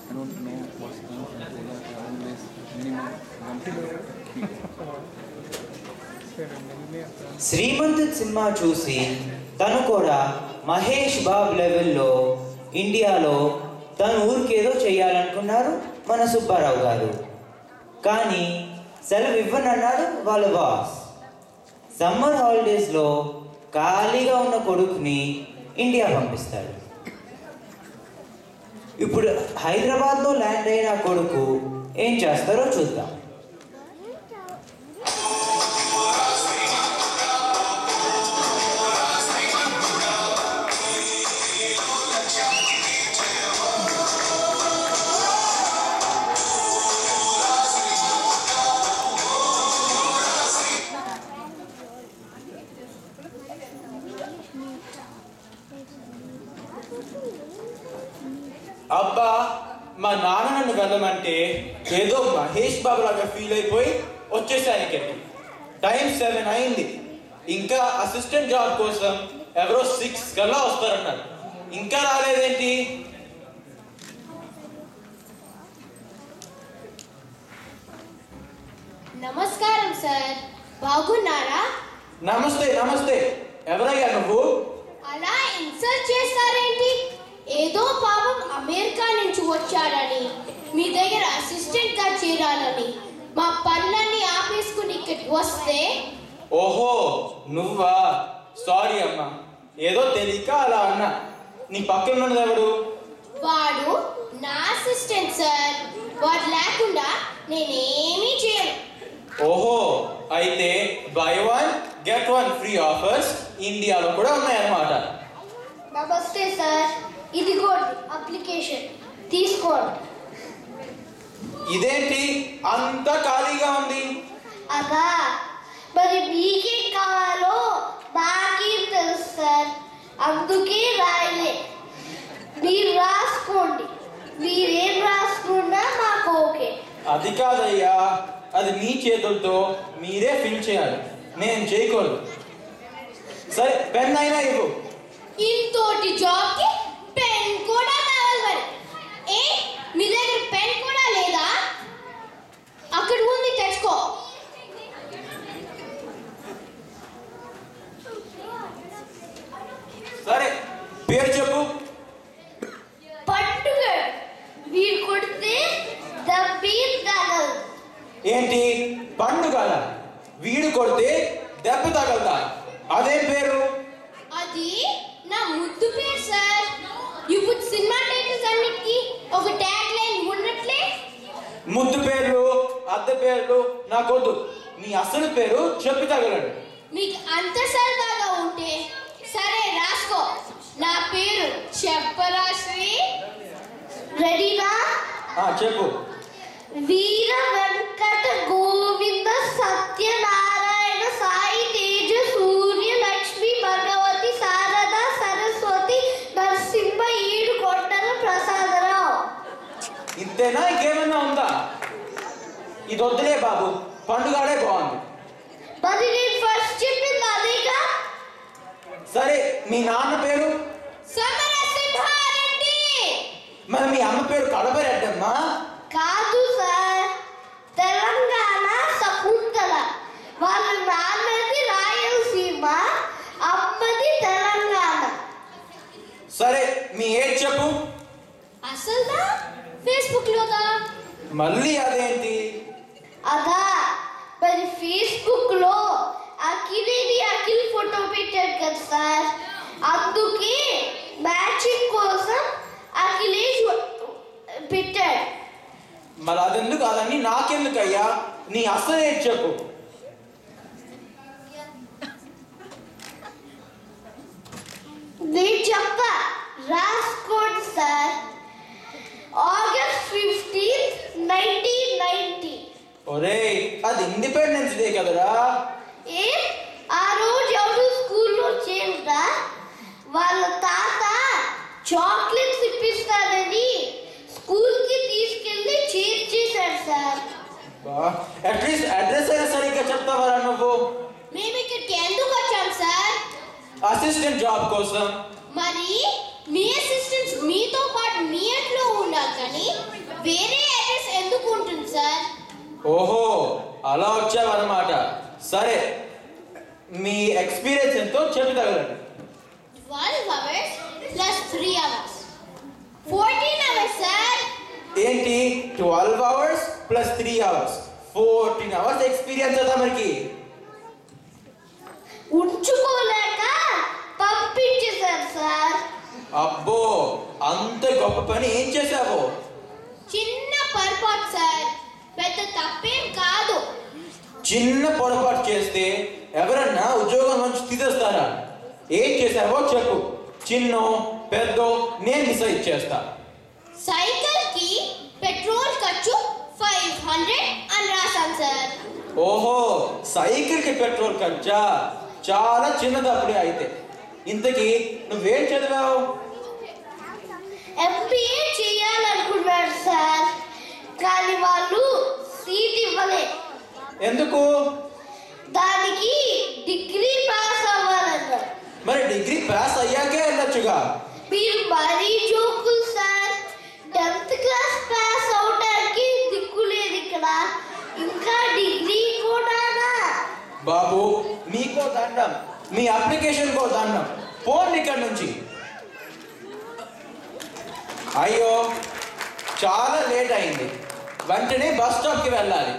I don't know what's going on. I always minimum 1 Srimanth cinema చూసి తను కూడా మహేష్ బాబు లెవెల్లో ఇండియాలో తను ఊరికేదో చేయాలనుకున్నారు మన సుబ్బారావు గారు. కానీ సెలవు ఇవ్వనన్నాడు వాళ్ళ బాస్. సమ్మర్ హాలిడేస్లో ఖాళీగా ఉన్న కొడుకుని ఇండియా పంపిస్తాడు. ఇప్పుడు హైదరాబాద్లో ల్యాండ్ అయిన కొడుకు ఏం చేస్తారో చూద్దాం. అబ్బా, మా నాన్న నన్ను వెళ్ళమంటే ఏదో మహేష్ బాబు లాగా ఫీల్ అయిపోయి వచ్చేసాను ఇక్కడికి. టైం 7 అయింది. ఇంకా అసిస్టెంట్ జాబ్ కోసం ఎవరో 6 కల్లా వస్తారన్నారు. ఇంకా రాలేదేంటి? నమస్కారం సార్, బాగున్నారా? నమస్తే నమస్తే. ఎవరయ్యా నువ్వు? అలా ఇన్సల్ట్ చేస్తారేంటి? ఏదో పాపం అమెరికా నుంచి వచ్చాడని, మీ దగ్గర అసిస్టెంట్ గా చేరాలని మా పనులన్నీ ఆపేసుకుని ఇక్కడికి వస్తే. ఓహో, నువ్వా? సారీ అమ్మా, ఏదో తెలియక అలా అన్నా. నీ పక్కన ఉన్నది ఎవడు? వాడు నా అసిస్టెంట్ సార్. వాడు లేకుండా నేనేమీ చేయను. ఓహో, అయితే బై 1 గెట్ 1 ఫ్రీ ఆఫర్స్ ఇండియాలో కూడా ఉన్నాయన్నమాట. నమస్తే సార్, ఇదిగోండి అప్లికేషన్, తీసుకోండి. ఇదేంటి అంత ఖాళీగా ఉంది? అదా, మరి మీకేం కావాలో నాకేం తెలుసు సార్, అందుకే రాయలే. మీరు రాసుకోండి, మీరేం రాసుకున్నా నాకు ఓకే. అది కాదయ్యా, అది మీ చేతులతో మీరే ఫిల్ చేయాలి, నేను చేయకూడదు. సరే, పెన్ అయినా ఇవ్వు. ఇంతోటి జాబ్కి పెన్ కూడా కావాలి మరి. ఏ, మీ దగ్గర పెన్ కూడా లేదా? అక్కడ ఉంది, తెచ్చుకో. సరే, పేరు చెప్పు. పండుగ. వీడు కొడితే దెబ్బీర్ తగలదు. ఏంటి పండుగల? వీడు కొడితే దెబ్బ తగలదా? అదేం పేరు? అది నా ముద్దు పేరు సార్. ఇప్పుడు సినిమా టైటిల్స్ అన్నిటికీ ఒక ట్యాగ్ లైన్ ఉన్నట్లే. ముద్దు పేర్లు, అద్దె పేర్లు నాకొద్దు. నీ అసలు పేరు చెప్పి తగలడు. మీకు అంత సరదాగా ఉంటే సరే రాసుకో. నా పేరు చెప్పరా శ్రీ? రెడీనా? చెప్పు. వీర వెంకట గోవింద సత్యనారాయణ సాయి తేజ సూర్య లక్ష్మి భగవతి శారద సరస్వతి నరసింహ ఏడు కొండల ప్రసాదరావు. ఇంతేనా? ఇంకేమన్నా ఉందా? ఇది వద్దులే బాబు, పండుగాడే బాగుంది. మరి నేను ఫస్ట్ చెప్పింది అదేగా. సరే, మీ నాన్న పేరు? సమరసింహారెడ్డి. మరి మీ అమ్మ పేరు కడపరెడ్డమ్మా? కాదు సార్, తెలంగాణ శకుంతల. వాళ్ళ నాన్నది రాయలసీమ, అమ్మది తెలంగాణ. సరే, మీ ఏజ్ చెప్పు. అసలుదా ఫేస్బుక్ లోదా? మళ్ళీ అదేంటి? అదా, మరి ఫేస్బుక్ లో అఖిలేని అఖిల్ ఫోటో పెట్టాడు కదా సార్, అందుకే మ్యాచింగ్ కోసం అఖిలేష్ పెట్టాడు. మరి అదెందుకు? అదన్నీ నాకెందుకయ్యా? నీ అసలు ఏజ్ చెప్పు. నేను చెప్పా, రాసుకోండి సార్. ఆగస్ట్ 15, 1990. ఒరేయ్, అది ఇండిపెండెన్స్ డే కదరా. ఏ, ఆ రోజు ఎవరు స్కూల్లో చేరుదా? వాళ్ళ తాత చాక్లెట్స్ ఇప్పిస్తానని స్కూల్కి తీసుకెళ్ళి చేర్చేశాడు సార్. అట్లీస్ట్ అడ్రస్ అయినా సరిగ్గా చెప్తావరా నువ్వు? మేము ఇక్కడికి ఎందుకు వచ్చాం సార్? అసిస్టెంట్ జాబ్ కోసం. మరి మీ అసిస్టెంట్స్ మీతో పాటు మీ ఇంట్లో ఉండాలి కానీ వేరే అడ్రస్ ఎందుకు ఉంటుంది సార్? ఓహో, అలా వచ్చావన్నమాట. సరే, మీ ఎక్స్పీరియన్స్ ఎంతో చెప్పి తగలండి. 12 hours plus 3 hours. 14 hours, sir. ఏంటి 12 hours plus 3 hours? 14 hours experience కదా మనకి. ఉంచుకోలేక పంపించేశారు సార్. అబ్బో, అంత గొప్ప పని ఏం చేశావో? చిన్న పొరపాటు సార్, పెద్ద తప్పేం కాదు. చిన్న పొరపాటు చేస్తే ఎవరన్నా ఉద్యోగం నుంచి తీసేస్తారా? ఏం చేశావో చెప్పు. చిన్నో పెద్దో నేను డిసైడ్ చేస్తా. సైకిల్ కి పెట్రోల్ ఖర్చు 500 అని రాశాను సార్. ఓహో, సైకిల్ కి పెట్రోల్ ఖర్చా? చాలా చిన్నది అప్పుడే అయితే. ఇంతకీ నువ్వేం చదివావు? MBA చేయాలనుకున్నాడు సార్, కానీ వాళ్ళు సీట్ ఇవ్వలేదు. ఎందుకు? దానికి డిగ్రీ పాస్ అవ్వాలన్నారు. మరి డిగ్రీ పాస్ అయ్యాకే వెళ్ళొచ్చుగా. మీరు మరీ జోకులు సార్. 10th క్లాస్ పాస్ అవడానికి దిక్కు లేదు ఇక్కడ, ఇంకా డిగ్రీ కూడానా? బాబు, మీకో దండం, మీ అప్లికేషన్ కో దండం. పోండి ఇక్కడ నుంచి. అయ్యో, చాలా లేట్ అయింది. వెంటనే బస్ స్టాప్కి వెళ్ళాలి.